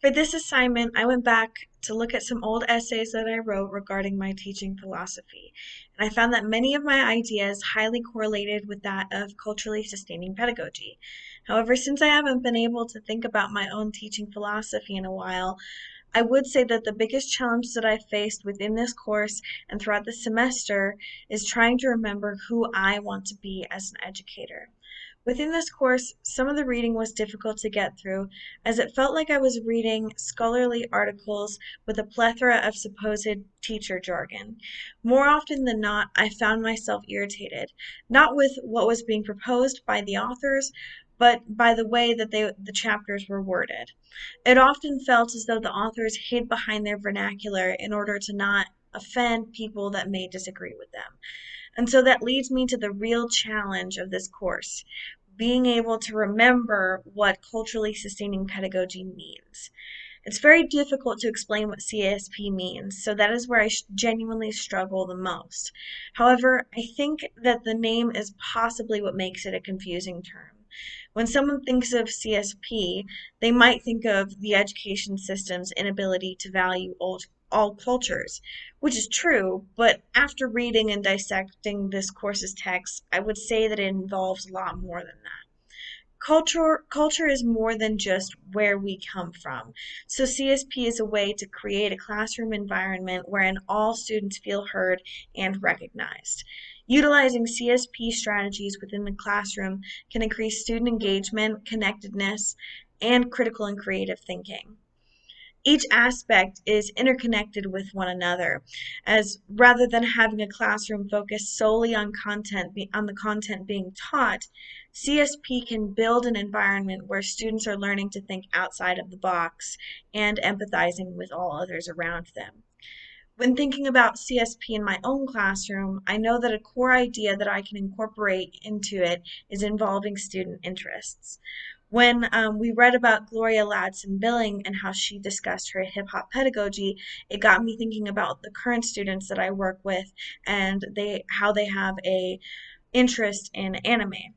For this assignment, I went back to look at some old essays that I wrote regarding my teaching philosophy, and I found that many of my ideas highly correlated with that of culturally sustaining pedagogy. However, since I haven't been able to think about my own teaching philosophy in a while, I would say that the biggest challenge that I faced within this course and throughout the semester is trying to remember who I want to be as an educator. Within this course, some of the reading was difficult to get through, as it felt like I was reading scholarly articles with a plethora of supposed teacher jargon. More often than not, I found myself irritated, not with what was being proposed by the authors, but by the way that the chapters were worded. It often felt as though the authors hid behind their vernacular in order to not offend people that may disagree with them. And so that leads me to the real challenge of this course, being able to remember what culturally sustaining pedagogy means. It's very difficult to explain what CSP means, so that is where I genuinely struggle the most. However, I think that the name is possibly what makes it a confusing term. When someone thinks of CSP, they might think of the education system's inability to value all cultures, which is true, but after reading and dissecting this course's text, I would say that it involves a lot more than that. Culture is more than just where we come from. So CSP is a way to create a classroom environment wherein all students feel heard and recognized. Utilizing CSP strategies within the classroom can increase student engagement, connectedness, and critical and creative thinking. Each aspect is interconnected with one another, as rather than having a classroom focused solely on on the content being taught, CSP can build an environment where students are learning to think outside of the box and empathizing with all others around them. When thinking about CSP in my own classroom, I know that a core idea that I can incorporate into it is involving student interests. When we read about Gloria Ladson Billing and how she discussed her hip hop pedagogy, it got me thinking about the current students that I work with and how they have a interest in anime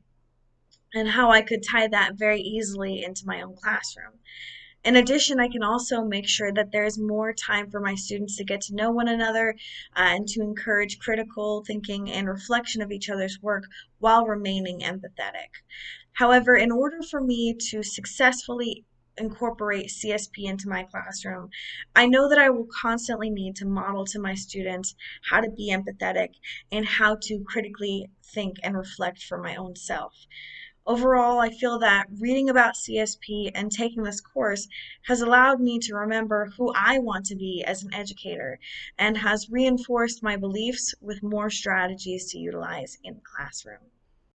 and how I could tie that very easily into my own classroom. In addition, I can also make sure that there is more time for my students to get to know one another and to encourage critical thinking and reflection of each other's work while remaining empathetic. However, in order for me to successfully incorporate CSP into my classroom, I know that I will constantly need to model to my students how to be empathetic and how to critically think and reflect for my own self. Overall, I feel that reading about CSP and taking this course has allowed me to remember who I want to be as an educator and has reinforced my beliefs with more strategies to utilize in the classroom.